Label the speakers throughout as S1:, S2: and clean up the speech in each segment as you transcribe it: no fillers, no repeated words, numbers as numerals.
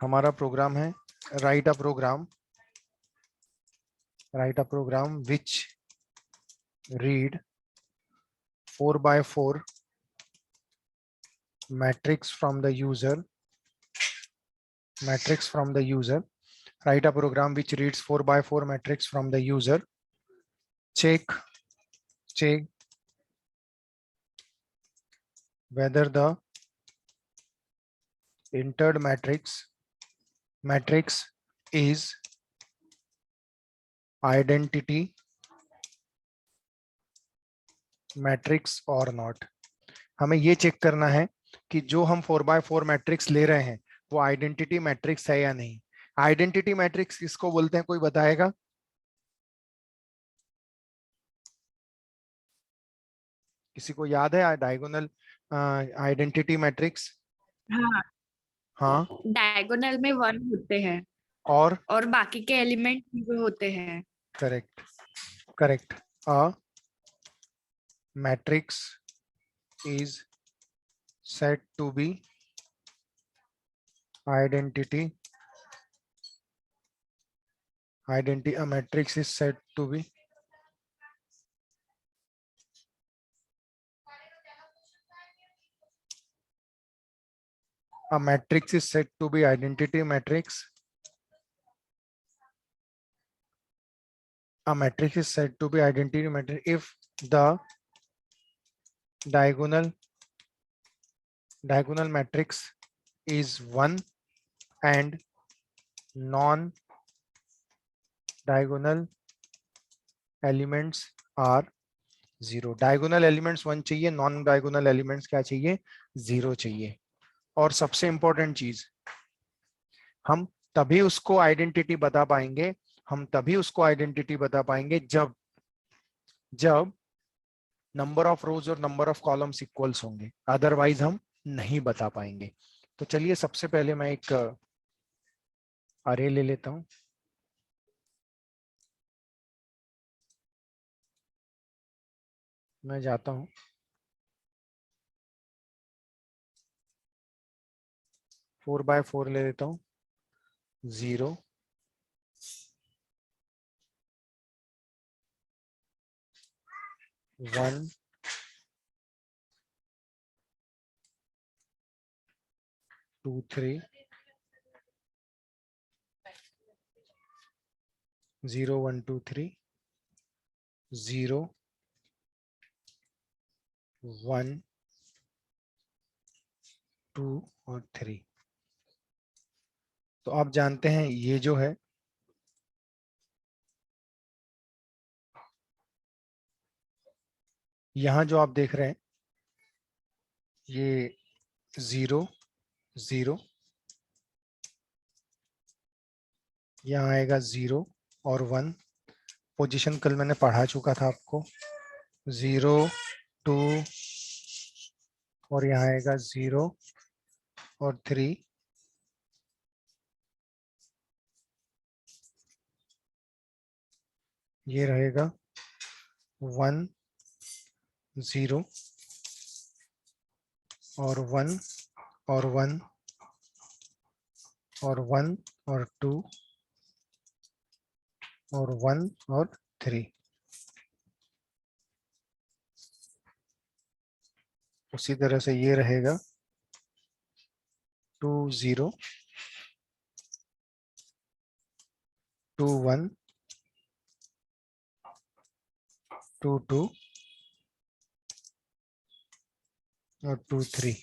S1: हमारा प्रोग्राम है write a program which read 4x4 matrix from the user. Write a program which reads 4x4 matrix from the user. Check whether the entered matrix is identity matrix or not. हमें ये check करना है कि जो हम 4x4 matrix ले रहे हैं वो आइडेंटिटी मैट्रिक्स है या नहीं. आइडेंटिटी मैट्रिक्स किसको बोलते हैं, कोई बताएगा? किसी को याद है डायगोनल आइडेंटिटी मैट्रिक्स?
S2: हाँ,
S1: हाँ.
S2: डायगोनल में 1 होते हैं और बाकी के एलिमेंट 0 होते हैं.
S1: Correct. A matrix is said to be identity. A matrix is said to be identity matrix. A matrix is said to be identity matrix if the diagonal matrix is 1 and non-diagonal elements are 0. Diagonal elements 1 चाहिए, non diagonal elements क्या चाहिए? 0 चाहिए. और सबसे important चीज, हम तभी उसको आइडेंटिटी बता पाएंगे जब नंबर ऑफ रोज और नंबर ऑफ कॉलम्स इक्वल्स होंगे, अदरवाइज हम नहीं बता पाएंगे. तो चलिए सबसे पहले मैं एक अरे ले लेता हूं. मैं जाता हूं 4x4 ले लेता हूं. 0 1 2 3 0 1 2 3 0 1 2 और 3. तो आप जानते हैं ये जो है यहां जो आप देख रहे हैं ये 0 0, यहाँ आएगा 0 और 1. पोजीशन कल मैंने पढ़ा चुका था आपको. 0 2 और यहाँ आएगा 0 और 3. ये रहेगा 1 0 और 1 और 1 और 1 और 2 और 1 और 3. उसी तरह से ये रहेगा 2 0 2 1 2 2 और 2 3.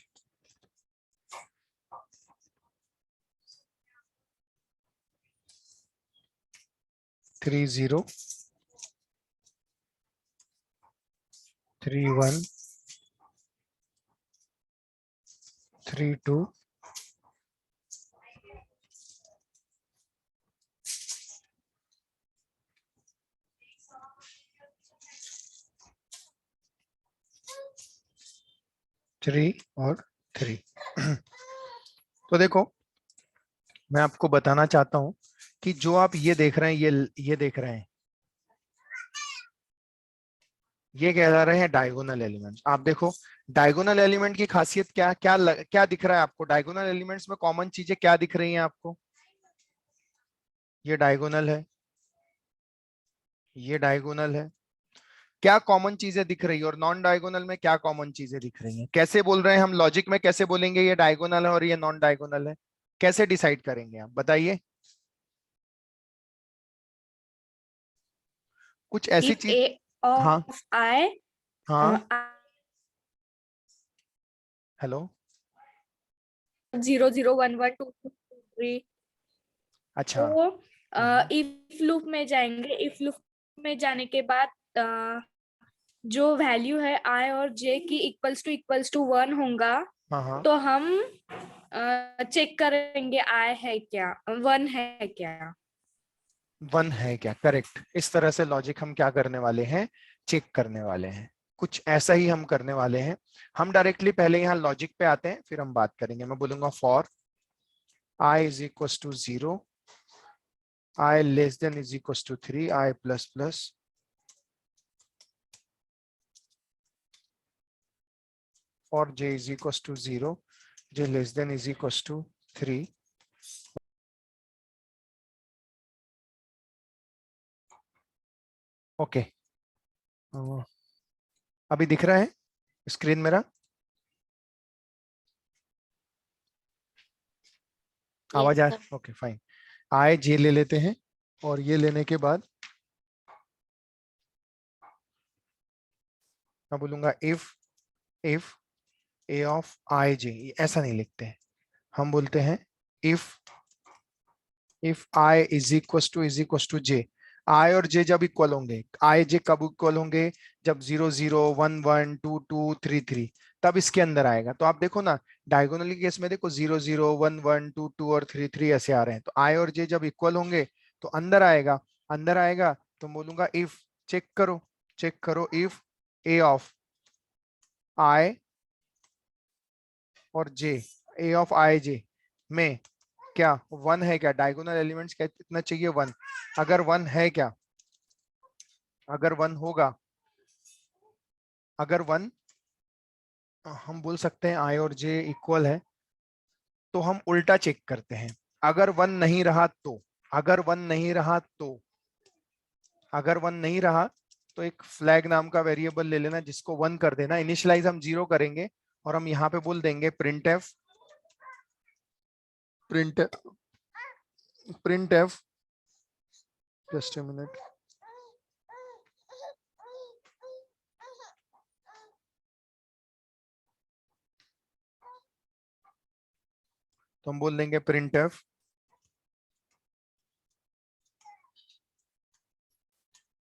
S1: 3 0 3 1 3 2 3 और 3. तो देखो मैं आपको बताना चाहता हूं कि जो आप ये देख रहे हैं ये देख रहे हैं ये कहला रहे हैं डायगोनल एलिमेंट्स। आप देखो डायगोनल एलिमेंट की खासियत क्या क्या क्या दिख रहा है आपको? डायगोनल एलिमेंट्स में कॉमन चीजें क्या दिख रही हैं आपको? ये डायगोनल है, ये डायगोनल है। क्या कॉमन चीजें दिख रही है? और नॉन डायगोनल में क्या कॉमन चीजें दिख रही हैं? कैसे बोल रहे हैं हम लॉजिक में? कैसे बोलेंगे ये डायगोनल है और ये नॉन डायगोनल है? कैसे डिसाइड करेंगे आप बताइए? कुछ ऐसी
S2: If
S1: चीज।
S2: A
S1: हाँ
S2: of I
S1: हाँ। हेलो।
S2: 0 0 1 1 2 2 3,
S1: अच्छा।
S2: तो
S1: हम्म,
S2: इफ लूप में जाएंगे। इफ लूप में जाने के बाद जो वैल्यू है I और J की इक्वल्स टू 1 होगा,
S1: हाँ हाँ।
S2: तो हम चेक करेंगे I है क्या, 1 है क्या।
S1: वन है क्या, करेक्ट। इस तरह से लॉजिक हम क्या करने वाले हैं? चेक करने वाले हैं। कुछ ऐसा ही हम करने वाले हैं। हम डायरेक्टली पहले यहाँ लॉजिक पे आते हैं, फिर हम बात करेंगे। मैं बोलूंगा for I is equal to 0, I less than is equal to 3, I plus plus for j is equal to 0, j less than is equal to 3। Okay. अभी दिख रहा है स्क्रीन मेरा? आवाज आ? Okay fine. आई जे ले लेते हैं, और ये लेने के बाद मैं बोलूंगा इफ ए ऑफ आई जे। ऐसा नहीं लिखते हैं, हम बोलते हैं if I is equal to J. I और जे जब इक्वल होंगे, आई जे कब इक्वल होंगे? जब 0 0 1 1 2 2 3 3, तब इसके अंदर आएगा। तो आप देखो ना, डायगोनली केस में देखो 0 0 1 1 2 2 और 3 3 ऐसे आ रहे हैं। तो आई और जे जब इक्वल होंगे तो अंदर आएगा। अंदर आएगा तो बोलूंगा इफ, चेक करो, चेक करो, इफ ए ऑफ आई और जे, ए ऑफ आई जे में क्या वन है क्या? डायगोनल एलिमेंट्स क्या कितना चाहिए? वन। अगर वन है क्या, अगर वन होगा, अगर वन, हम बोल सकते हैं आई और जे इक्वल है, तो हम उल्टा चेक करते हैं। अगर वन नहीं रहा तो, अगर वन नहीं रहा तो, अगर वन नहीं रहा तो एक फ्लैग नाम का वेरिएबल ले लेना, जिसको वन कर देना। इनिशियलाइज हम जीरो करेंगे और हम यहाँ पे बोल देंगे print F, print print F, just a minute. तो हम बोल देंगे print F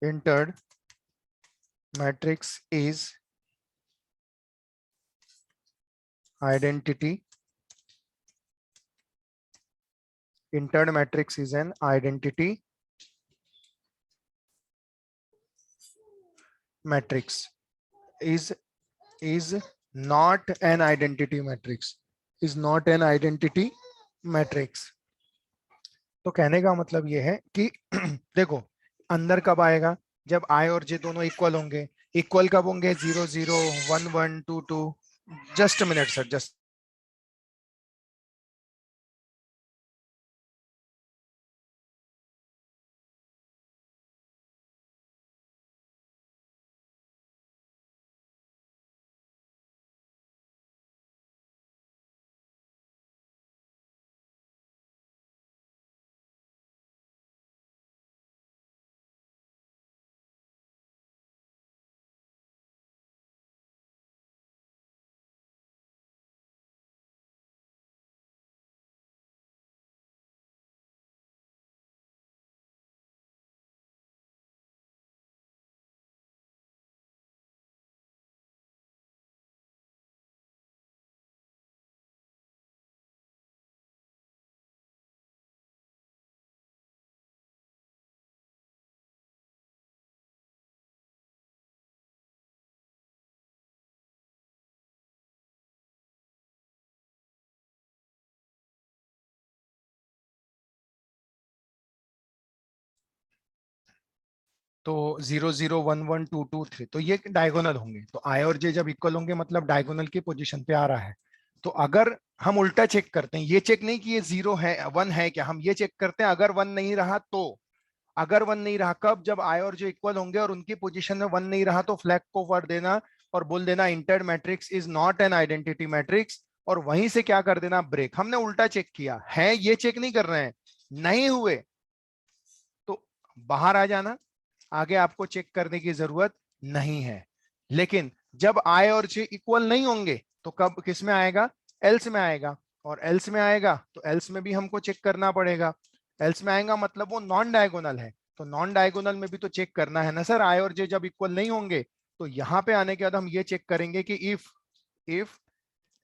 S1: entered matrix is identity, entered matrix is an identity matrix, is not an identity matrix, is not an identity matrix। तो कहने का मतलब ये है कि देखो, अंदर कब आएगा? जब आई और जे दोनों इक्वल होंगे। इक्वल कब होंगे? 0 0 1 1 2 2। जस्ट मिनट सर, जस्ट तो 0 0 1 1 2 2 3, तो ये डायगोनल होंगे। तो आई और जे जब इक्वल होंगे मतलब डायगोनल की पोजीशन पे आ रहा है। तो अगर हम उल्टा चेक करते हैं, ये चेक नहीं कि ये 0 है 1 है क्या, हम ये चेक करते हैं अगर 1 नहीं रहा तो, अगर 1 नहीं रहा कब, जब आई और जे इक्वल होंगे और उनकी पोजीशन में 1 नहीं रहा, तो फ्लैग को कर देना और बोल देना entered matrix is not an identity matrix, और वहीं से क्या कर देना, ब्रेक। हमने उल्टा चेक किया है, ये चेक नहीं कर रहे हैं, नहीं हुए तो बाहर आ जाना, आगे आपको चेक करने की जरूरत नहीं है। लेकिन जब आई और जे इक्वल नहीं होंगे तो कब किस में आएगा, एल्स में आएगा, और एल्स में आएगा तो एल्स में भी हमको चेक करना पड़ेगा। एल्स में आएगा मतलब वो नॉन डायगोनल है, तो नॉन डायगोनल में भी तो चेक करना है ना सर। आई और जे जब इक्वल नहीं होंगे तो यहां पे आने के बाद हम ये चेक करेंगे कि इफ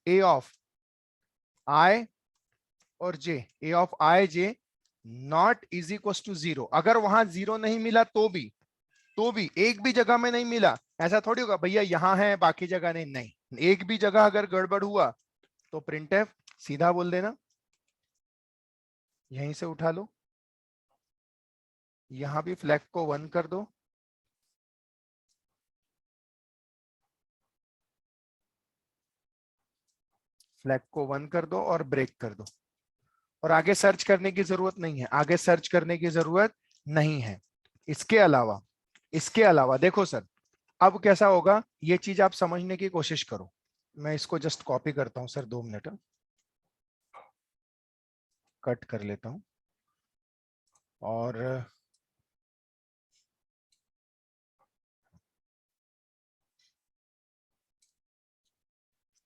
S1: ए ऑफ आई और J, A of I J not is equal to 0, अगर वहां 0 नहीं मिला तो भी एक भी जगह में नहीं मिला, ऐसा थोड़ी होगा भैया यहां है बाकी जगह नहीं, नहीं एक भी जगह अगर गड़बड़ हुआ तो प्रिंटफ सीधा बोल देना, यहीं से उठा लो, यहां भी फ्लैग को 1 कर दो, फ्लैग को 1 कर दो और ब्रेक कर दो, और आगे सर्च करने की जरूरत नहीं है, आगे सर्च करने की जरूरत नहीं है। इसके अलावा देखो सर, अब कैसा होगा ये चीज आप समझने की कोशिश करो। मैं इसको जस्ट कॉपी करता हूं सर, 2 मिनट कट कर लेता हूं। और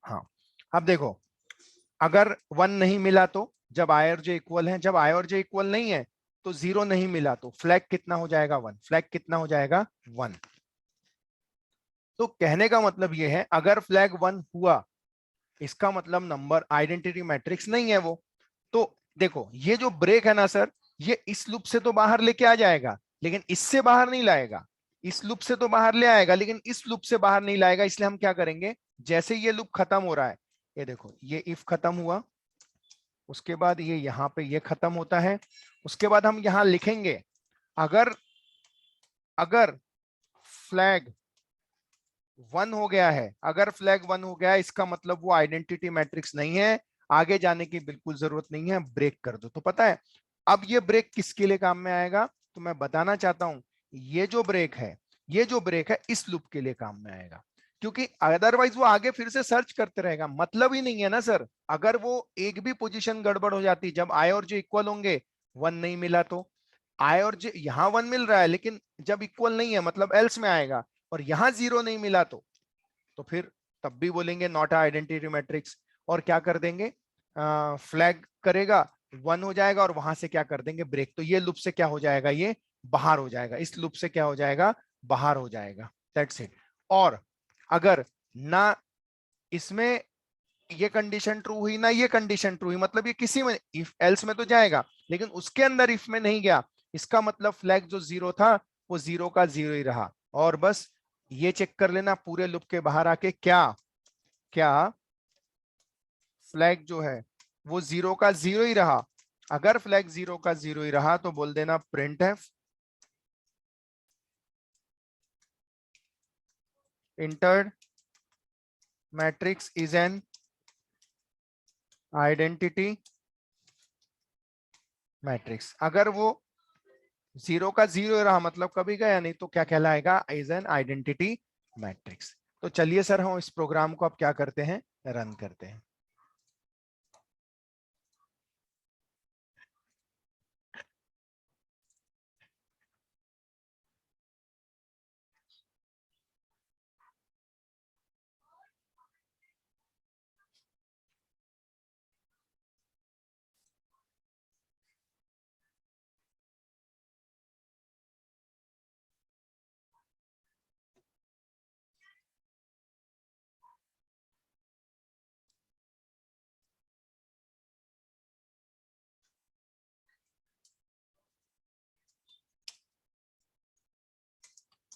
S1: हाँ, अब देखो अगर 1 नहीं मिला तो, जब आई और जे इक्वल है, जब आई और जे इक्वल नहीं है तो 0 नहीं मिला तो फ्लैग कितना हो जाएगा, 1, फ्लैग कितना हो जाएगा 1। तो कहने का मतलब ये है अगर फ्लैग 1 हुआ इसका मतलब नंबर आइडेंटिटी मैट्रिक्स नहीं है वो। तो देखो ये जो ब्रेक है ना सर, ये इस लूप से तो बाहर लेके आ जाएगा लेकिन इससे बाहर नहीं लाएगा, इस लूप से तो बाहर ले आएगा लेकिन इस लूप से बाहर नहीं लाएगा। इसलिए हम क्या करेंगे, जैसे ये लूप खत्म हो रहा है, ये देखो ये इफ खत्म हुआ, उसके बाद ये यहाँ पे ये खत्म होता है, उसके बाद हम यहाँ लिखेंगे अगर अगर फ्लैग 1 हो गया है, अगर फ्लैग 1 हो गया है इसका मतलब वो आइडेंटिटी मैट्रिक्स नहीं है, आगे जाने की बिल्कुल जरूरत नहीं है, ब्रेक कर दो। तो पता है अब ये ब्रेक किसके लिए काम में आएगा, तो मैं बताना चाहता हूं ये जो ब्रेक है, ये जो ब्रेक है इस लूप के लिए काम में आएगा, क्योंकि अदरवाइज वो आगे फिर से सर्च करते रहेगा, मतलब ही नहीं है ना सर। अगर वो एक भी पोजीशन गड़बड़ हो जाती, जब आई और जे इक्वल होंगे 1 नहीं मिला तो, आई और जे यहां 1 मिल रहा है लेकिन जब इक्वल नहीं है मतलब एल्स में आएगा, और यहां 0 नहीं मिला तो फिर तब भी बोलेंगे नॉट आइडेंटिटी मैट्रिक्स, और क्या कर देंगे, फ्लैग करेगा 1 हो जाएगा और वहां से क्या कर देंगे, ब्रेक। तो ये लूप से क्या हो जाएगा, ये बाहर हो जाएगा, इस लूप से क्या हो जाएगा, बाहर हो जाएगा। That's it. और अगर ना इसमें ये कंडीशन ट्रू हुई ना ये कंडीशन ट्रू हुई, मतलब ये किसी में इफ एल्स में तो जाएगा लेकिन उसके अंदर इफ में नहीं गया, इसका मतलब फ्लैग जो 0 था वो 0 का 0 ही रहा। और बस ये चेक कर लेना पूरे लूप के बाहर आके क्या क्या फ्लैग जो है वो 0 का 0 ही रहा। अगर फ्लैग 0 का 0 ही रहा तो बोल देना printf entered matrix is an identity matrix. अगर वो 0 का 0 रहा मतलब कभी गया नहीं तो क्या कहलाएगा, इज एन आइडेंटिटी मैट्रिक्स। तो चलिए सर हम इस प्रोग्राम को अब क्या करते हैं, रन करते हैं।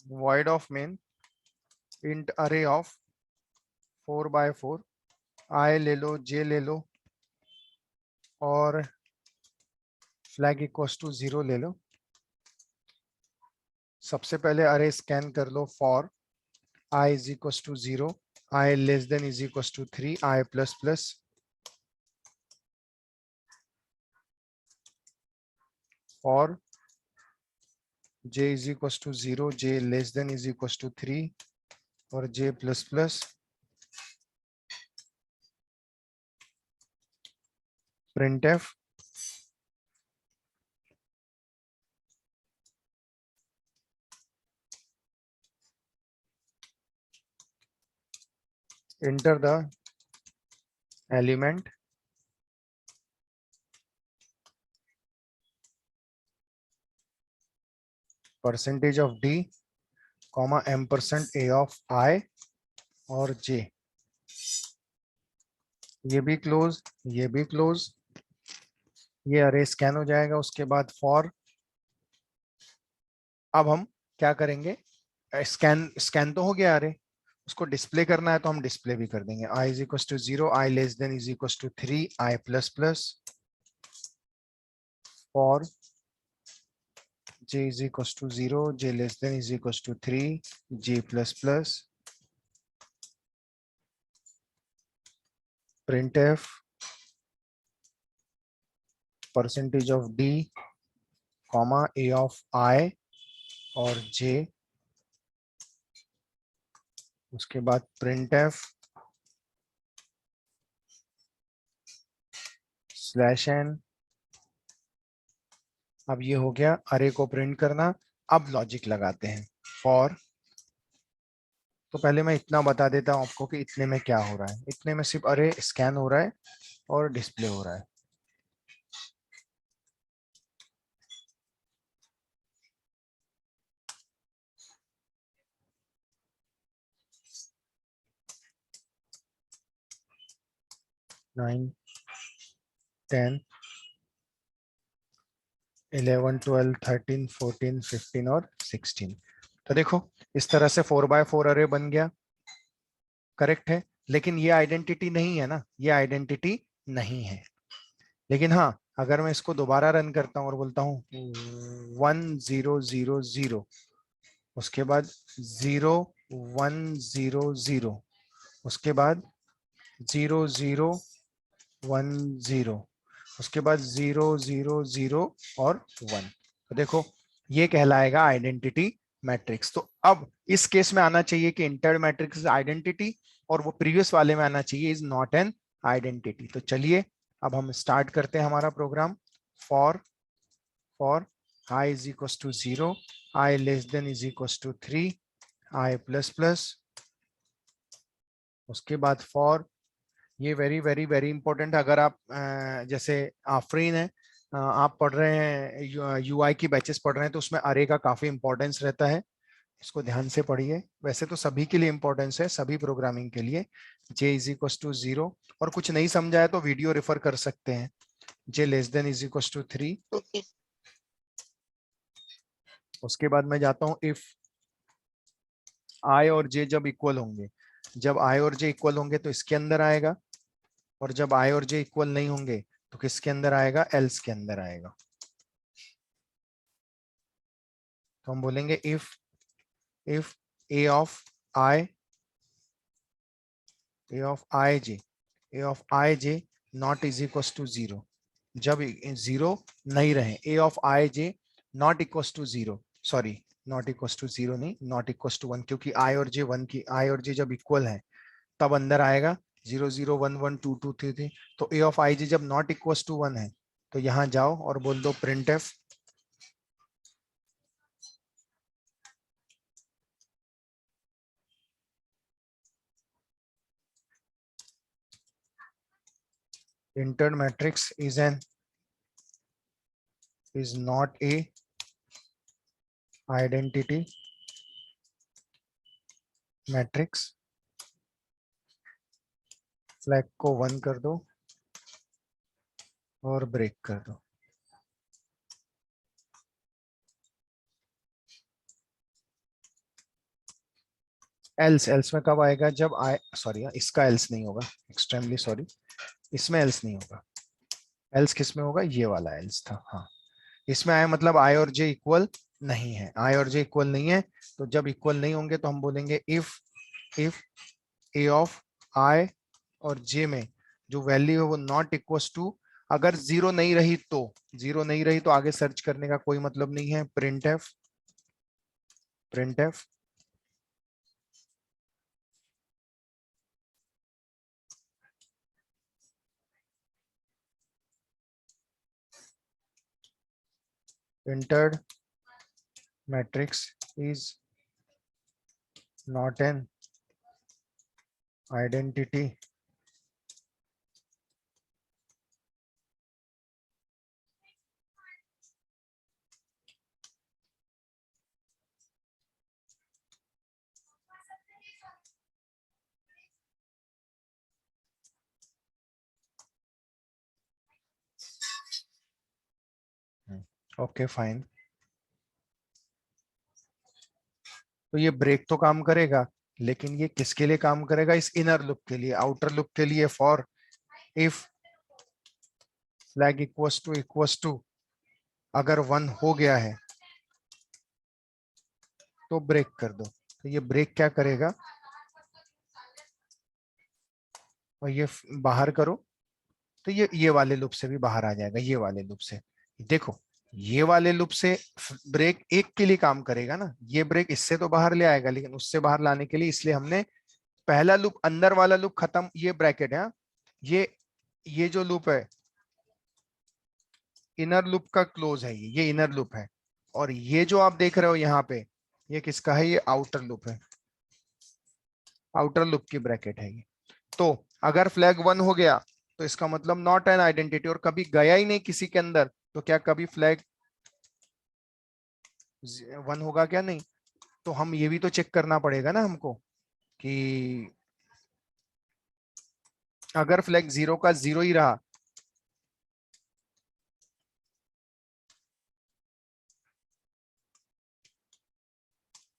S1: void of main int array of 4x4, आई ले लो जे ले लो और फ्लैग इक्वल्स टू 0 ले लो, सबसे पहले अरे स्कैन कर लो for I is equals to 0, I less than is equals to 3, I plus plus, for j is equals to 0, j less than is equals to 3 और j plus plus, printf enter the element percentage of d comma ampersand a of I और j, ये भी close, ये भी close, ये अरे scan हो जाएगा। उसके बाद फॉर, अब हम क्या करेंगे, स्कैन स्कैन तो हो गया अरे, उसको डिस्प्ले करना है तो हम डिस्प्ले भी कर देंगे। I is equal to 0, I less than is equal to 3, I plus plus, for j is equal to 0, j less than is equal to 3, j plus plus, printf percentage of d comma a of I और j, उसके बाद printf slash n। अब ये हो गया अरे को print करना। अब लॉजिक लगाते हैं फॉर, तो पहले मैं इतना बता देता हूं आपको कि इतने में क्या हो रहा है। इतने में सिर्फ अरे स्कैन हो रहा है और डिस्प्ले हो रहा है। नाइन 10 11 12 13 14 15 और 16। तो देखो इस तरह से 4x4 अरे बन गया, करेक्ट है। लेकिन ये आइडेंटिटी नहीं है ना, ये आइडेंटिटी नहीं है। लेकिन हाँ, अगर मैं इसको दोबारा रन करता हूँ और बोलता हूँ 1 0 0 0, उसके बाद 0 1 0 0, उसके बाद 0 0 1 0, उसके बाद 0 0 0 और 1, तो देखो ये कहलाएगा आइडेंटिटी मैट्रिक्स। तो अब इस केस में आना चाहिए कि इंटर मैट्रिक्स आइडेंटिटी, और वो प्रीवियस वाले में आना चाहिए इज नॉट एन आइडेंटिटी। तो चलिए अब हम स्टार्ट करते हैं हमारा program. For I is equal to 0, I less than is equal to 3, I plus plus, उसके बाद फॉर, ये वेरी वेरी वेरी इंपॉर्टेंट। अगर आप जैसे आफरीन है, आप पढ़ रहे हैं यूआई की बैचेस पढ़ रहे हैं, तो उसमें अरे का काफी इंपॉर्टेंस रहता है, इसको ध्यान से पढ़िए। वैसे तो सभी के लिए इंपॉर्टेंस है, सभी प्रोग्रामिंग के लिए। j इज इक्वल टू 0, और कुछ नहीं समझा है तो वीडियो रेफर कर सकते हैं। j less than is equal to 3, उसके बाद मैं जाता हूं इफ i और j जब इक्वल होंगे, जब i और j इक्वल होंगे तो इसके अंदर आएगा, और जब i और j इक्वल नहीं होंगे तो किसके अंदर आएगा, एल्स के अंदर आएगा। तो हम बोलेंगे if a of i not is equal to 0, जब 0 नहीं रहे, a of i j not equal to 0, sorry not equal to 0 नहीं, नॉट इक्वल टू 1, क्योंकि i और j 1 की, i और j जब इक्वल है तब अंदर आएगा 0 0 1 1 2 2 3 3। तो a of i j जब नॉट इक्वल टू 1 है तो यहां जाओ और बोल दो printf entered matrix is not a identity matrix। Flag को 1 कर दो और ब्रेक कर दो। एल्स में कब आएगा, जब सॉरी इसका एल्स नहीं होगा, एक्सट्रीमली सॉरी, इसमें एल्स नहीं होगा। एल्स किस में होगा, ये वाला एल्स था, हाँ। इसमें आया मतलब आई और जे इक्वल नहीं है, आई और जे इक्वल नहीं है। तो जब इक्वल नहीं होंगे तो हम बोलेंगे इफ ए ऑफ आई और जे में जो वैल्यू है वो नॉट इक्वल टू, अगर जीरो नहीं रही तो, जीरो नहीं रही तो आगे सर्च करने का कोई मतलब नहीं है। Print F entered matrix is not an identity okay fine. तो ये ब्रेक तो काम करेगा, लेकिन ये किसके लिए काम करेगा? इस इनर लूप के लिए। आउटर लूप के लिए for if flag equals to अगर वन हो गया है तो ब्रेक कर दो। तो ये ब्रेक क्या करेगा, और ये बाहर करो तो ये वाले लूप से भी बाहर आ जाएगा, ये वाले लूप से। देखो, ये वाले लूप से ब्रेक एक के लिए काम करेगा ना, ये ब्रेक इससे तो बाहर ले आएगा, लेकिन उससे बाहर लाने के लिए इसलिए हमने पहला लूप, अंदर वाला लूप खत्म, ये ब्रैकेट है, ये जो लूप है इनर लूप का क्लोज है, ये इनर लूप है। और ये जो आप देख रहे हो यहाँ पे, ये किसका है? ये आउटर लूप है, आउटर लूप की ब्रैकेट है ये। तो अगर फ्लैग वन हो गया तो इसका मतलब नॉट एन आइडेंटिटी, और कभी गया ही नहीं किसी के अंदर, तो क्या कभी फ्लैग वन होगा? क्या नहीं। तो हम ये भी तो चेक करना पड़ेगा ना हमको कि अगर फ्लैग जीरो का जीरो ही रहा,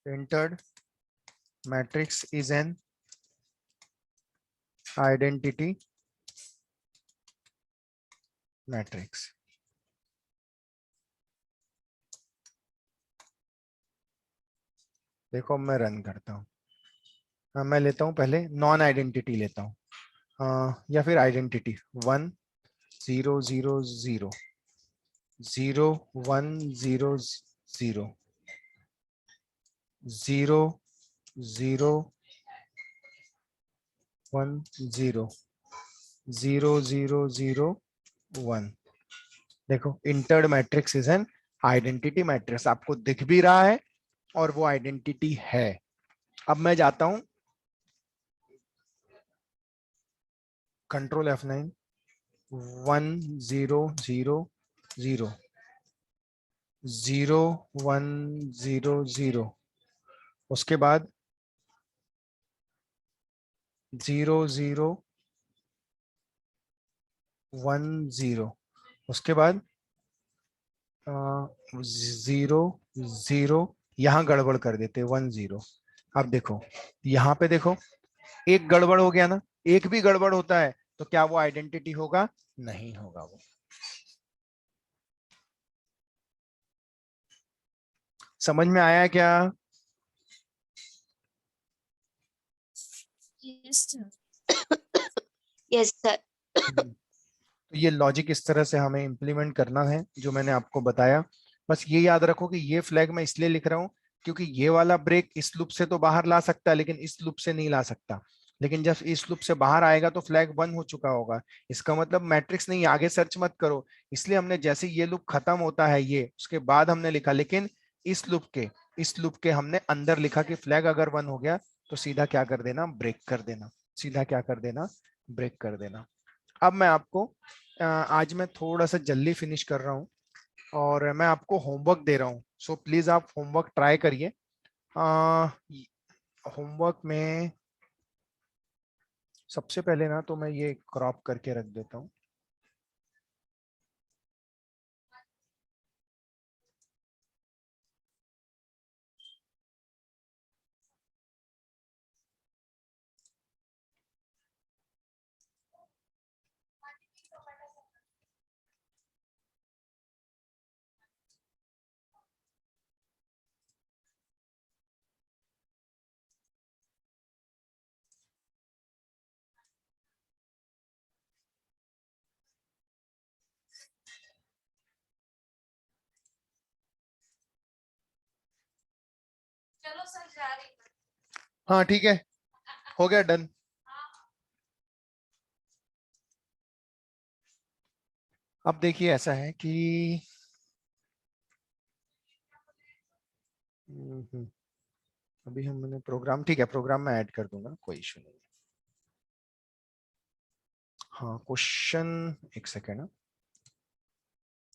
S1: entered matrix is an identity matrix। देखो मैं रन करता हूँ। मैं लेता हूँ पहले नॉन आइडेंटिटी लेता हूँ, या फिर आइडेंटिटी 1 0 0 0 0 1 0 0 0 0 1 0 0 0 0 1। देखो, entered matrix is an identity matrix, आपको दिख भी रहा है और वो आइडेंटिटी है। अब मैं जाता हूं कंट्रोल F9, 1 0 0 0 0 1 0 0, उसके बाद 0 0 1 0, उसके बाद 0 0, यहां गड़बड़ कर देते 1 0। अब देखो, यहाँ पे देखो, एक गड़बड़ हो गया ना, एक भी गड़बड़ होता है तो क्या वो आइडेंटिटी होगा? नहीं होगा वो। समझ में आया क्या?
S3: Yes, sir. Yes, sir.
S1: तो ये लॉजिक इस तरह से हमें इंप्लीमेंट करना है जो मैंने आपको बताया। बस ये याद रखो कि ये फ्लैग मैं इसलिए लिख रहा हूँ क्योंकि ये वाला ब्रेक इस लूप से तो बाहर ला सकता है, लेकिन इस लूप से नहीं ला सकता। लेकिन जब इस लूप से बाहर आएगा तो फ्लैग वन हो चुका होगा, इसका मतलब मैट्रिक्स नहीं, आगे सर्च मत करो। इसलिए हमने जैसे ये लूप खत्म होता है ये, उसके बाद हमने लिखा, लेकिन इस लूप के हमने अंदर लिखा कि फ्लैग अगर वन हो गया तो सीधा क्या कर देना? ब्रेक कर देना। सीधा क्या कर देना? ब्रेक कर देना। अब मैं आपको आज मैं थोड़ा सा जल्दी फिनिश कर रहा हूँ और मैं आपको होमवर्क दे रहा हूँ, सो प्लीज आप होमवर्क ट्राई करिए। होमवर्क में सबसे पहले ना तो मैं ये क्रॉप करके रख देता हूँ। हाँ ठीक है, हो गया, डन। अब देखिए ऐसा है कि अभी हमने प्रोग्राम, ठीक है, प्रोग्राम में ऐड कर दूंगा, कोई इशू नहीं। हाँ क्वेश्चन, एक सेकेंड।